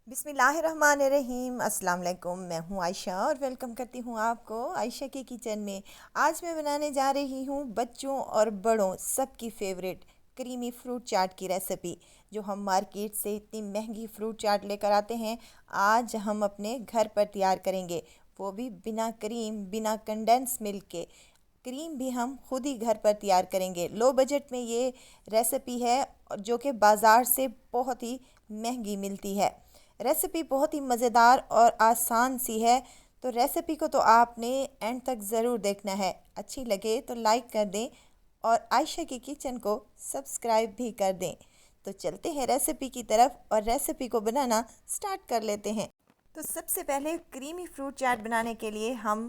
बिस्मिल्लाहिर्रहमानिर्रहीम। अस्सलाम वालेकुम। मैं हूँ आयशा और वेलकम करती हूँ आपको आयशा के किचन में। आज मैं बनाने जा रही हूँ बच्चों और बड़ों सबकी फेवरेट क्रीमी फ्रूट चाट की रेसिपी, जो हम मार्केट से इतनी महंगी फ्रूट चाट लेकर आते हैं। आज हम अपने घर पर तैयार करेंगे, वो भी बिना क्रीम, बिना कंडेंस मिल्क के। क्रीम भी हम खुद ही घर पर तैयार करेंगे। लो बजट में ये रेसिपी है जो कि बाज़ार से बहुत ही महंगी मिलती है। रेसिपी बहुत ही मज़ेदार और आसान सी है, तो रेसिपी को तो आपने एंड तक ज़रूर देखना है। अच्छी लगे तो लाइक कर दें और आयशा की किचन को सब्सक्राइब भी कर दें। तो चलते हैं रेसिपी की तरफ और रेसिपी को बनाना स्टार्ट कर लेते हैं। तो सबसे पहले क्रीमी फ्रूट चाट बनाने के लिए हम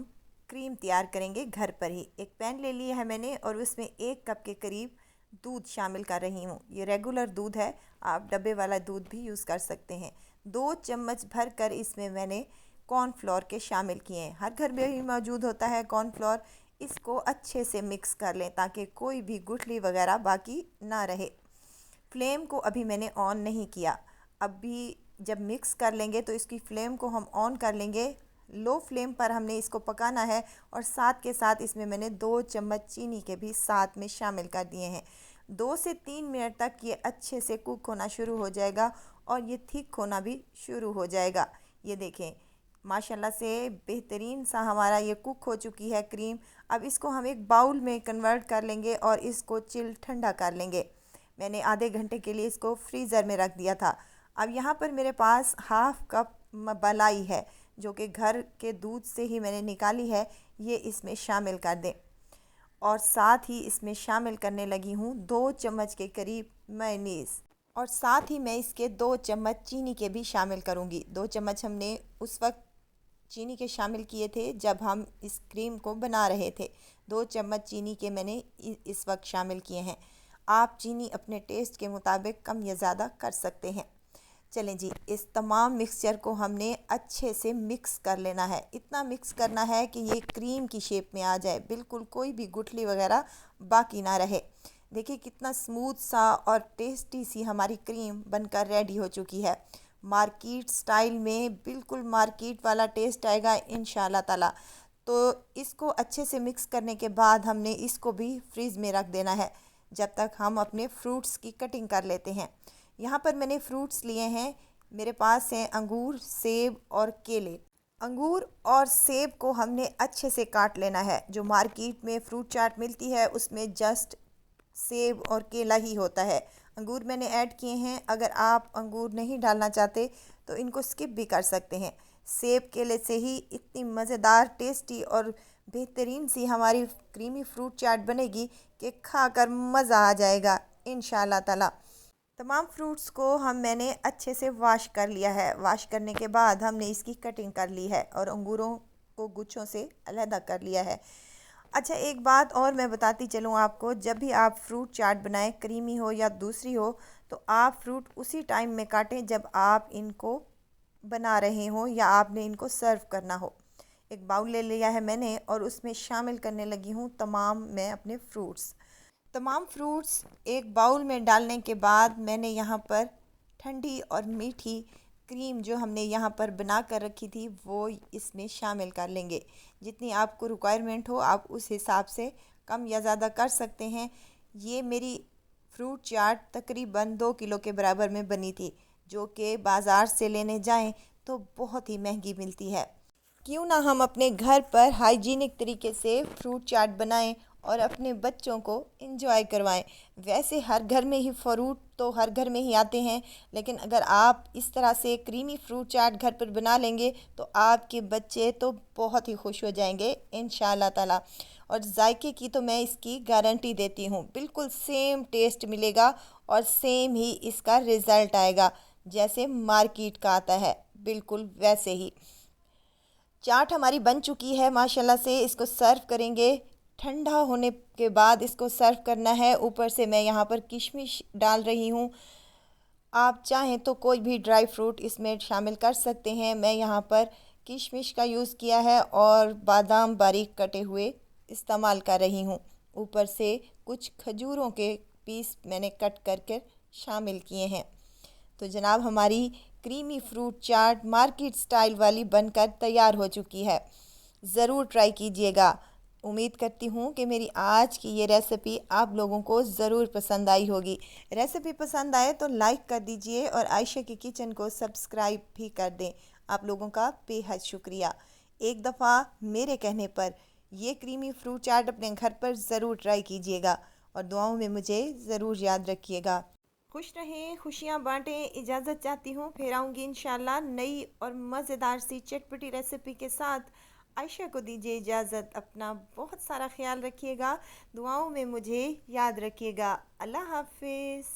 क्रीम तैयार करेंगे घर पर ही। एक पैन ले लिया है मैंने और उसमें 1 कप के करीब दूध शामिल कर रही हूँ। ये रेगुलर दूध है, आप डब्बे वाला दूध भी यूज़ कर सकते हैं। 2 चम्मच भर कर इसमें मैंने कॉर्नफ्लोर के शामिल किए हैं। हर घर में ही मौजूद होता है कॉर्नफ्लोर। इसको अच्छे से मिक्स कर लें ताकि कोई भी गुठली वगैरह बाकी ना रहे। फ्लेम को अभी मैंने ऑन नहीं किया। अभी जब मिक्स कर लेंगे तो इसकी फ्लेम को हम ऑन कर लेंगे। लो फ्लेम पर हमने इसको पकाना है और साथ के साथ इसमें मैंने 2 चम्मच चीनी के भी साथ में शामिल कर दिए हैं। 2 से 3 मिनट तक ये अच्छे से कुक होना शुरू हो जाएगा और ये थिक होना भी शुरू हो जाएगा। ये देखें, माशाल्लाह से बेहतरीन सा हमारा ये कुक हो चुकी है क्रीम। अब इसको हम एक बाउल में कन्वर्ट कर लेंगे और इसको चिल ठंडा कर लेंगे। मैंने आधे घंटे के लिए इसको फ्रीज़र में रख दिया था। अब यहाँ पर मेरे पास हाफ़ कप मलाई है, जो कि घर के दूध से ही मैंने निकाली है। ये इसमें शामिल कर दें और साथ ही इसमें शामिल करने लगी हूँ 2 चम्मच के करीब मेयोनीज़ और साथ ही मैं इसके 2 चम्मच चीनी के भी शामिल करूँगी। 2 चम्मच हमने उस वक्त चीनी के शामिल किए थे जब हम इस क्रीम को बना रहे थे। 2 चम्मच चीनी के मैंने इस वक्त शामिल किए हैं। आप चीनी अपने टेस्ट के मुताबिक कम या ज़्यादा कर सकते हैं। चलें जी, इस तमाम मिक्सचर को हमने अच्छे से मिक्स कर लेना है। इतना मिक्स करना है कि ये क्रीम की शेप में आ जाए, बिल्कुल कोई भी गुठली वगैरह बाकी ना रहे। देखिए कितना स्मूथ सा और टेस्टी सी हमारी क्रीम बनकर रेडी हो चुकी है। मार्केट स्टाइल में बिल्कुल मार्केट वाला टेस्ट आएगा इंशाल्लाह ताला। तो इसको अच्छे से मिक्स करने के बाद हमने इसको भी फ्रीज़ में रख देना है जब तक हम अपने फ्रूट्स की कटिंग कर लेते हैं। यहाँ पर मैंने फ्रूट्स लिए हैं, मेरे पास हैं अंगूर, सेब और केले। अंगूर और सेब को हमने अच्छे से काट लेना है। जो मार्केट में फ्रूट चाट मिलती है उसमें जस्ट सेब और केला ही होता है। अंगूर मैंने ऐड किए हैं, अगर आप अंगूर नहीं डालना चाहते तो इनको स्किप भी कर सकते हैं। सेब केले से ही इतनी मज़ेदार, टेस्टी और बेहतरीन सी हमारी क्रीमी फ्रूट चाट बनेगी कि खाकर मज़ा आ जाएगा इंशाल्लाह ताला। तमाम फ्रूट्स को मैंने अच्छे से वॉश कर लिया है। वॉश करने के बाद हमने इसकी कटिंग कर ली है और अंगूरों को गुच्छों से अलहदा कर लिया है। अच्छा, एक बात और मैं बताती चलूँ आपको, जब भी आप फ्रूट चाट बनाएं, क्रीमी हो या दूसरी हो, तो आप फ्रूट उसी टाइम में काटें जब आप इनको बना रहे हो या आपने इनको सर्व करना हो। एक बाउल ले लिया है मैंने और उसमें शामिल करने लगी हूँ तमाम मैं अपने फ्रूट्स। तमाम फ्रूट्स एक बाउल में डालने के बाद मैंने यहाँ पर ठंडी और मीठी क्रीम जो हमने यहाँ पर बना कर रखी थी वो इसमें शामिल कर लेंगे। जितनी आपको रिक्वायरमेंट हो आप उस हिसाब से कम या ज़्यादा कर सकते हैं। ये मेरी फ्रूट चाट तकरीबन 2 किलो के बराबर में बनी थी, जो कि बाज़ार से लेने जाएं तो बहुत ही महंगी मिलती है। क्यों ना हम अपने घर पर हाइजीनिक तरीके से फ्रूट चाट बनाएं और अपने बच्चों को इंजॉय करवाएं। वैसे हर घर में ही फ्रूट तो हर घर में ही आते हैं, लेकिन अगर आप इस तरह से क्रीमी फ्रूट चाट घर पर बना लेंगे तो आपके बच्चे तो बहुत ही खुश हो जाएंगे इंशाल्लाह ताला। और जायके की तो मैं इसकी गारंटी देती हूँ, बिल्कुल सेम टेस्ट मिलेगा और सेम ही इसका रिज़ल्ट आएगा जैसे मार्केट का आता है, बिल्कुल वैसे ही। चाट हमारी बन चुकी है माशाल्लाह से। इसको सर्व करेंगे। ठंडा होने के बाद इसको सर्व करना है। ऊपर से मैं यहाँ पर किशमिश डाल रही हूँ। आप चाहें तो कोई भी ड्राई फ्रूट इसमें शामिल कर सकते हैं। मैं यहाँ पर किशमिश का यूज़ किया है और बादाम बारीक कटे हुए इस्तेमाल कर रही हूँ। ऊपर से कुछ खजूरों के पीस मैंने कट करके शामिल किए हैं। तो जनाब, हमारी क्रीमी फ्रूट चाट मार्केट स्टाइल वाली बनकर तैयार हो चुकी है। ज़रूर ट्राई कीजिएगा। उम्मीद करती हूँ कि मेरी आज की ये रेसिपी आप लोगों को ज़रूर पसंद आई होगी। रेसिपी पसंद आए तो लाइक कर दीजिए और आयशा की किचन को सब्सक्राइब भी कर दें। आप लोगों का बेहद शुक्रिया। एक दफ़ा मेरे कहने पर ये क्रीमी फ्रूट चाट अपने घर पर ज़रूर ट्राई कीजिएगा और दुआओं में मुझे ज़रूर याद रखिएगा। खुश रहें, खुशियाँ बांटें। इजाज़त चाहती हूँ, फिर आऊँगी इंशाल्लाह नई और मज़ेदार सी चटपटी रेसिपी के साथ। आयशा को दीजिए इजाज़त। अपना बहुत सारा ख्याल रखिएगा, दुआओं में मुझे याद रखिएगा। अल्लाह हाफिज़।